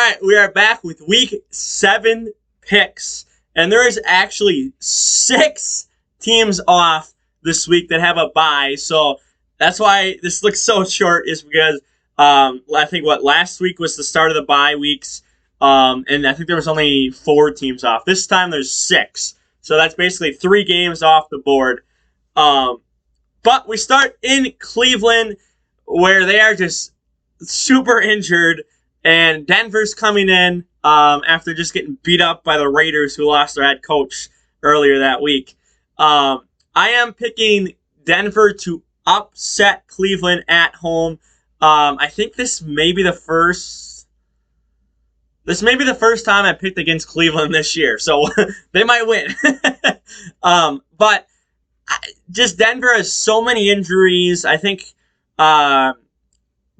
right, we are back with Week 7 picks, and there is actually 6 teams off this week that have a bye, so that's why this looks so short, is because I think last week was the start of the bye weeks, and I think there was only 4 teams off. This time there's 6, so that's basically 3 games off the board. But we start in Cleveland, where they are just super injured, and Denver's coming in after just getting beat up by the Raiders, who lost their head coach earlier that week. I am picking Denver to upset Cleveland at home. I think this may be the first time I picked against Cleveland this year, so they might win. But just Denver has so many injuries. I think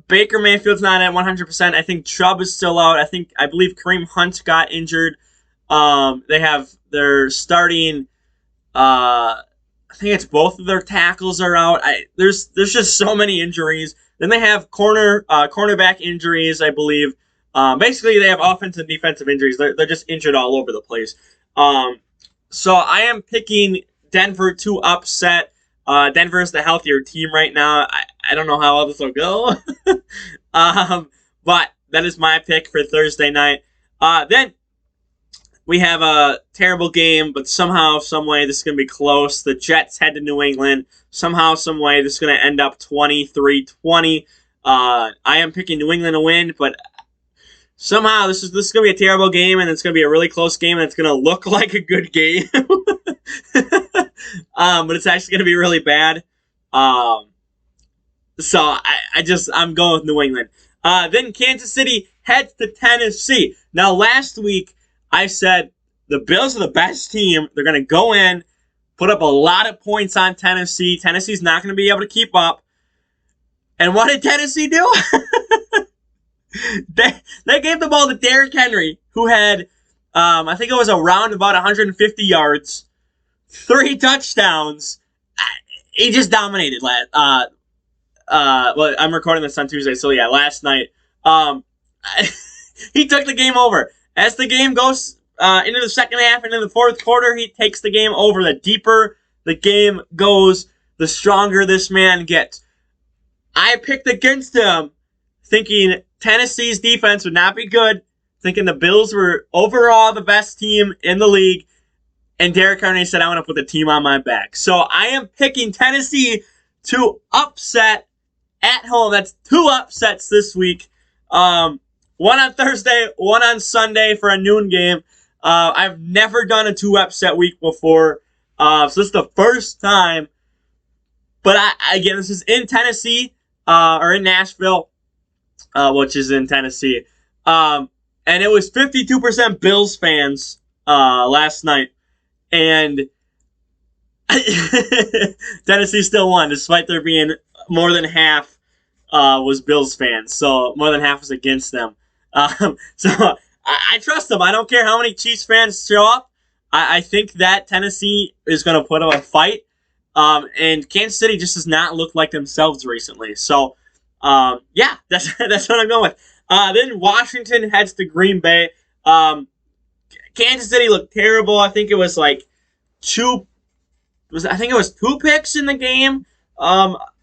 Baker Mayfield's not at 100%. I think Chubb is still out. I believe Kareem Hunt got injured. They have their starting. I think it's both of their tackles are out. There's just so many injuries. Then they have cornerback injuries, I believe. Basically, they have offensive and defensive injuries. They're just injured all over the place. So I am picking Denver to upset. Denver is the healthier team right now. I don't know how this will go. But that is my pick for Thursday night. Then we have a terrible game, but somehow, some way, this is going to be close. The Jets head to New England. Somehow, some way, this is going to end up 23-20. I am picking New England to win, but somehow this is going to be a terrible game, and it's going to be a really close game, and it's going to look like a good game. But it's actually going to be really bad. So I'm going with New England. Then Kansas City heads to Tennessee. Now, last week, I said the Bills are the best team. They're going to go in, put up a lot of points on Tennessee. Tennessee's not going to be able to keep up. And what did Tennessee do? They gave the ball to Derrick Henry, who had, I think it was around about 150 yards, 3 touchdowns. He just dominated. Well, I'm recording this on Tuesday, so yeah, last night. He took the game over. As the game goes into the second half and into the fourth quarter, he takes the game over. The deeper the game goes, the stronger this man gets. I picked against him, thinking Tennessee's defense would not be good, thinking the Bills were overall the best team in the league, and Derrick Henry said, I want to put the team on my back. So I am picking Tennessee to upset at home. That's 2 upsets this week. One on Thursday, one on Sunday for a noon game. I've never done a 2 upset week before, so this is the first time. But again, this is in Tennessee, or in Nashville, which is in Tennessee. And it was 52% Bills fans last night. And Tennessee still won, despite there being more than half was Bills fans. So more than half was against them. So I trust them. I don't care how many Chiefs fans show up. I think that Tennessee is going to put up a fight. And Kansas City just does not look like themselves recently. So, yeah, that's what I'm going with. Then Washington heads to Green Bay. Kansas City looked terrible. I think it was like 2 picks in the game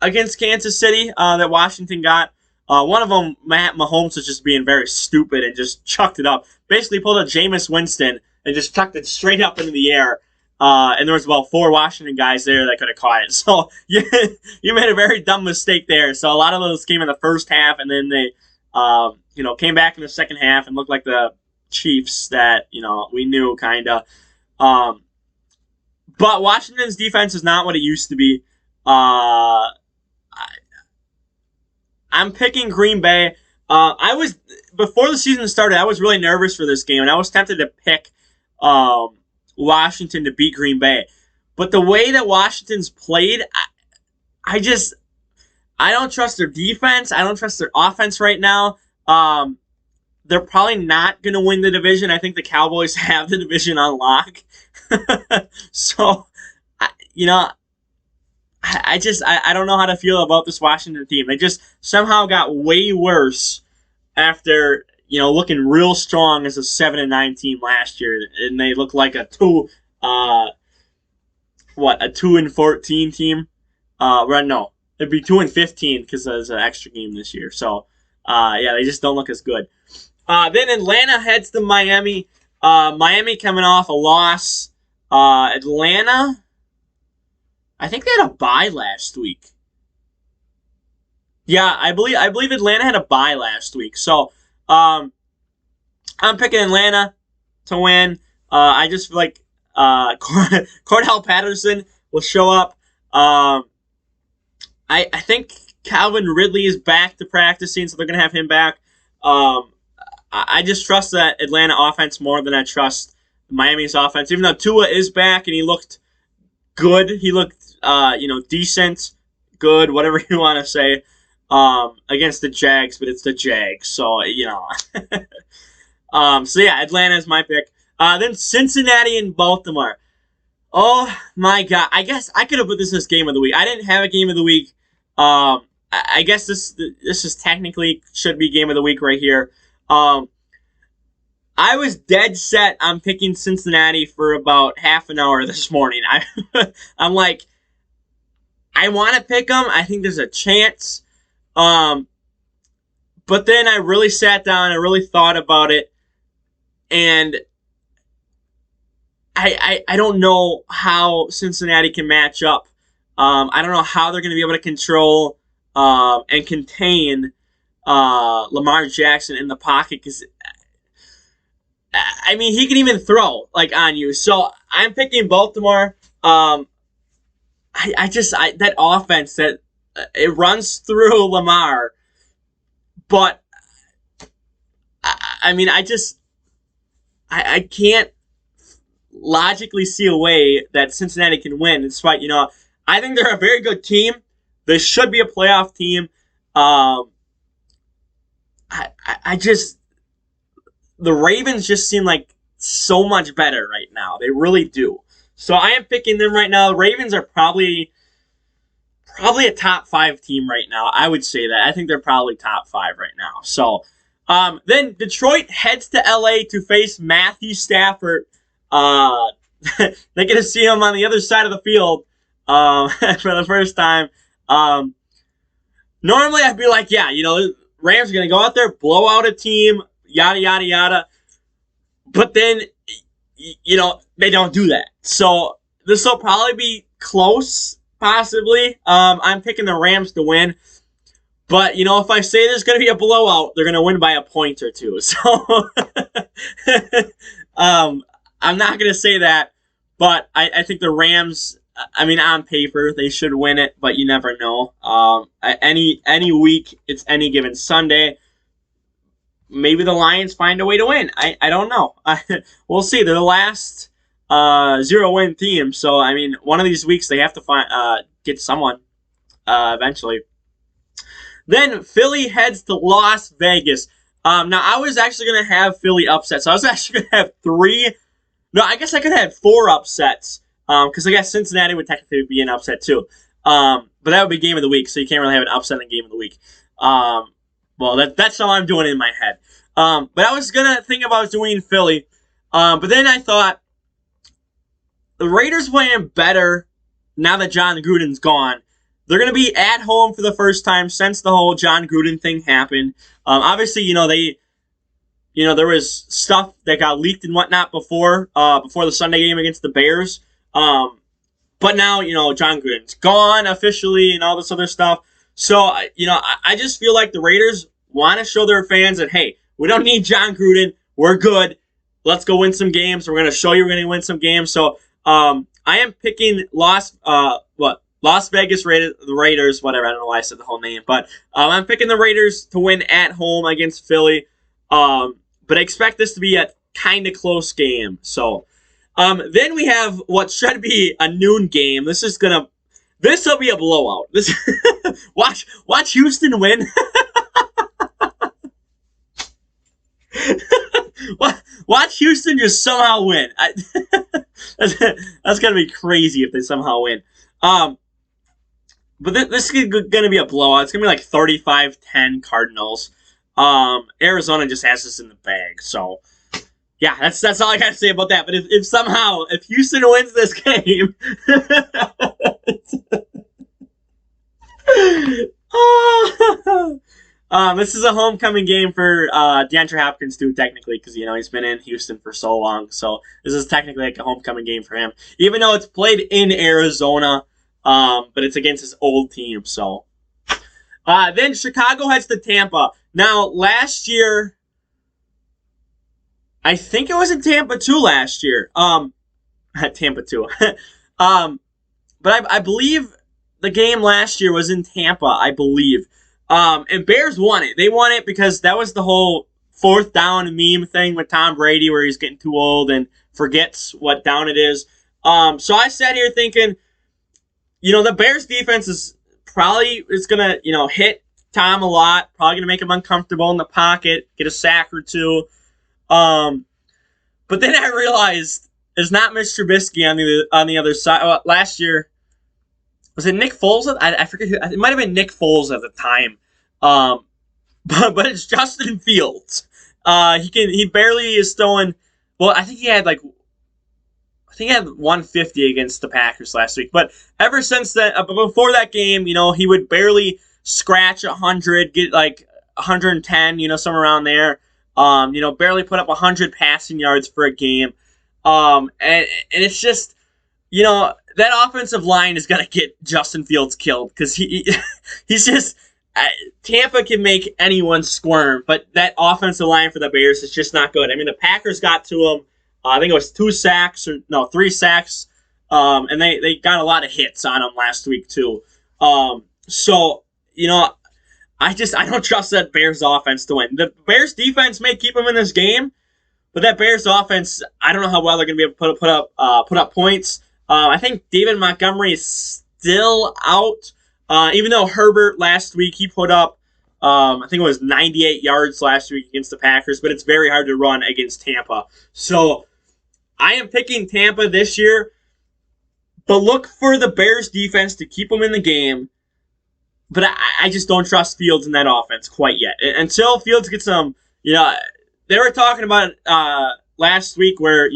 against Kansas City that Washington got. One of them, Matt Mahomes, was just being very stupid and just chucked it up. Basically pulled a Jameis Winston and just chucked it straight up into the air. And there was about 4 Washington guys there that could have caught it. So you made a very dumb mistake there. So a lot of those came in the first half, and then they came back in the second half and looked like the Chiefs that we knew kind of. But Washington's defense is not what it used to be. I'm picking Green Bay. Before the season started, I was really nervous for this game, and I was tempted to pick Washington to beat Green Bay. But the way that Washington's played, I don't trust their defense. I don't trust their offense right now. They're probably not going to win the division. I think the Cowboys have the division on lock. So, I don't know how to feel about this Washington team. They just somehow got way worse after, looking real strong as a 7-9 team last year, and they look like a 2-14 team. No, it'd be 2-15 because there's an extra game this year. So, they just don't look as good. Then Atlanta heads to Miami. Miami coming off a loss. Atlanta, I think they had a bye last week. Yeah, I believe Atlanta had a bye last week. So, I'm picking Atlanta to win. I just feel like Cordell Patterson will show up. I think Calvin Ridley is back to practicing, so they're going to have him back. I just trust that Atlanta offense more than I trust Miami's offense. Even though Tua is back and he looked good, he looked decent, good, whatever you want to say, against the Jags, but it's the Jags, so Atlanta is my pick. Then Cincinnati and Baltimore. Oh my God! I guess I could have put this as game of the week. I didn't have a game of the week. I guess this is technically should be game of the week right here. I was dead set on picking Cincinnati for about half an hour this morning. I'm like, I want to pick them. I think there's a chance. But then I really sat down. I really thought about it, and I don't know how Cincinnati can match up. I don't know how they're going to be able to control and contain Lamar Jackson in the pocket because, he can even throw on you. So I'm picking Baltimore. That offense that it runs through Lamar, but I can't logically see a way that Cincinnati can win. Despite I think they're a very good team. They should be a playoff team. The Ravens just seem like so much better right now. They really do. So I am picking them right now. The Ravens are probably a top 5 team right now. I would say that. I think they're probably top 5 right now. So then Detroit heads to LA to face Matthew Stafford. They're going to see him on the other side of the field for the first time. Normally I'd be like, Rams are going to go out there, blow out a team, yada, yada, yada. But then, they don't do that. So this will probably be close, possibly. I'm picking the Rams to win. But, if I say there's going to be a blowout, they're going to win by a point or two. So, I'm not going to say that. But I think the Rams, on paper, they should win it. But you never know. Any week, it's any given Sunday. Maybe the Lions find a way to win. I don't know. We'll see. They're the last 0-win team. So, one of these weeks they have to get someone eventually. Then Philly heads to Las Vegas. Now, I was actually going to have Philly upset. So, I was actually going to have 3. No, I guess I could have had 4 upsets. Because I guess Cincinnati would technically be an upset too. But that would be game of the week. So, you can't really have an upset in game of the week. Well, that's how I'm doing it in my head. But I was going to think about doing Philly. But then I thought, the Raiders playing better now that John Gruden's gone. They're going to be at home for the first time since the whole John Gruden thing happened. Obviously, there was stuff that got leaked and whatnot before the Sunday game against the Bears. But now, John Gruden's gone officially and all this other stuff. So, I just feel like the Raiders want to show their fans that, hey, we don't need John Gruden. We're good. Let's go win some games. We're going to show you we're going to win some games. So, I am picking Las Vegas Raiders, whatever. I don't know why I said the whole name. But I'm picking the Raiders to win at home against Philly. But I expect this to be a kind of close game. So, then we have what should be a noon game. This will be a blowout. Watch Houston win. Watch Houston just somehow win. That's going to be crazy if they somehow win. But this is going to be a blowout. It's going to be like 35-10 Cardinals. Arizona just has this in the bag. So yeah, that's all I got to say about that. But if somehow if Houston wins this game, this is a homecoming game for DeAndre Hopkins too, technically, because he's been in Houston for so long. So this is technically like a homecoming game for him, even though it's played in Arizona, but it's against his old team. So then Chicago heads to Tampa. Now last year, I think it was in Tampa too last year. Tampa too. But I believe the game last year was in Tampa, I believe. And Bears won it. They won it because that was the whole fourth down meme thing with Tom Brady where he's getting too old and forgets what down it is. So I sat here thinking, the Bears defense is probably going to, hit Tom a lot, probably going to make him uncomfortable in the pocket, get a sack or two. But then I realized it's not Mitch Trubisky on the other side. Last year, was it Nick Foles? I forget who. It might have been Nick Foles at the time. But it's Justin Fields. He barely is throwing. Well, I think he had 150 against the Packers last week. But ever since that, before that game, he would barely scratch 100, get like 110, somewhere around there. Barely put up 100 passing yards for a game. And it's just, that offensive line is going to get Justin Fields killed because he's just, Tampa can make anyone squirm, but that offensive line for the Bears is just not good. I mean, the Packers got to him. I think it was 3 sacks. And they got a lot of hits on him last week too. So, I don't trust that Bears offense to win. The Bears defense may keep them in this game, but that Bears offense, I don't know how well they're going to be able to put up points. I think David Montgomery is still out, even though Herbert last week he put up, I think it was 98 yards last week against the Packers, but it's very hard to run against Tampa. So I am picking Tampa this year, but look for the Bears defense to keep them in the game. But I just don't trust Fields in that offense quite yet. Until Fields gets some, they were talking about last week where,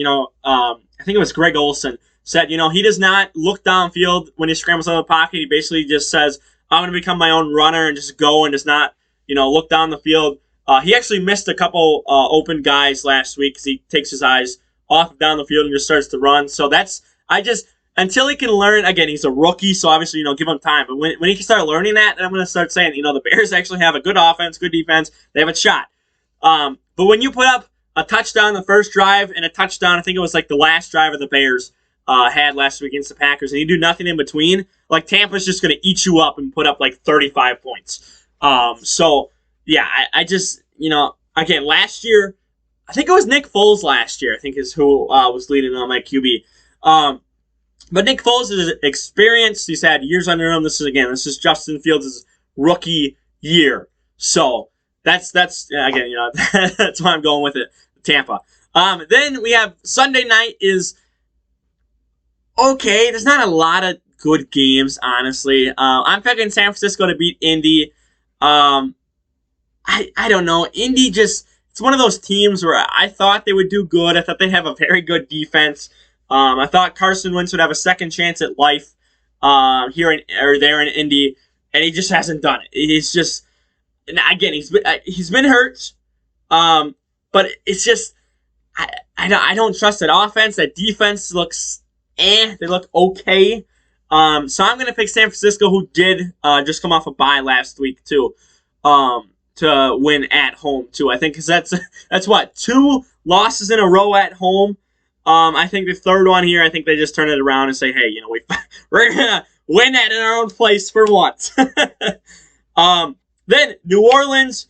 I think it was Greg Olsen said, he does not look downfield when he scrambles out of the pocket. He basically just says, I'm going to become my own runner and just go and does not, look down the field. He actually missed a couple open guys last week because he takes his eyes off down the field and just starts to run. So until he can learn, again, he's a rookie, so obviously, give him time. But when he can start learning that, then I'm going to start saying, the Bears actually have a good offense, good defense. They have a shot. But when you put up a touchdown the first drive and a touchdown, I think it was like the last drive of the Bears had last week against the Packers, and you do nothing in between, like Tampa's just going to eat you up and put up like 35 points. So, yeah, I just, again, last year, I think it was Nick Foles last year, I think is who was leading on my QB. But Nick Foles is experienced. He's had years under him. This is Justin Fields' rookie year. So that's again, that's why I'm going with it. Tampa. Then we have Sunday night is okay. There's not a lot of good games, honestly. I'm picking San Francisco to beat Indy. I don't know. Indy it's one of those teams where I thought they would do good. I thought they have a very good defense. I thought Carson Wentz would have a second chance at life there in Indy, and he just hasn't done it. He's just, again, he's been hurt, but it's just I don't trust that offense. That defense looks they look okay. So I'm gonna pick San Francisco, who did just come off a bye last week too, to win at home too. I think because that's what 2 losses in a row at home. I think the third one here, I think they just turn it around and say, hey, we're going to win that in our own place for once. Then New Orleans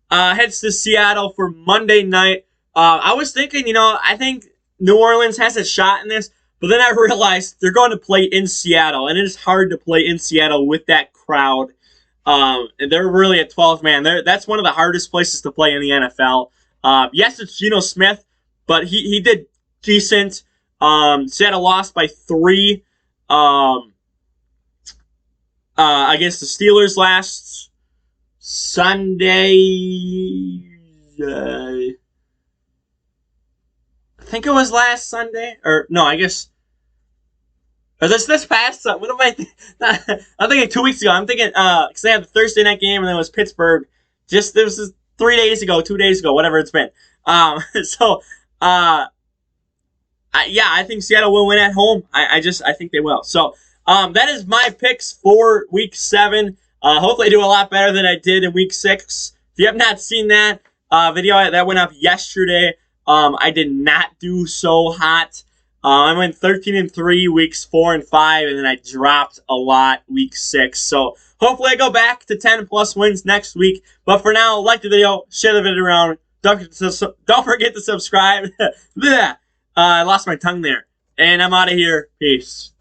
heads to Seattle for Monday night. I was thinking, I think New Orleans has a shot in this, but then I realized they're going to play in Seattle, and it is hard to play in Seattle with that crowd. And they're really a 12-man. That's one of the hardest places to play in the NFL. Yes, it's Geno Smith, but he did decent. Seattle lost by 3 against the Steelers last Sunday. I think it was last Sunday, or no, I guess. Or this past Sunday. What am I? I'm thinking 2 weeks ago. I'm thinking because they had the Thursday night game and then it was Pittsburgh. Just this was 3 days ago, 2 days ago, whatever it's been. So yeah, I think Seattle will win at home. I think they will. So that is my picks for Week 7. Hopefully I do a lot better than I did in Week 6. If you have not seen that video that went up yesterday, I did not do so hot. I went 13-3 weeks 4 and 5, and then I dropped a lot week 6. So hopefully I go back to 10 plus wins next week. But for now, like the video, share the video around. Don't forget to subscribe. I lost my tongue there. And I'm out of here. Peace.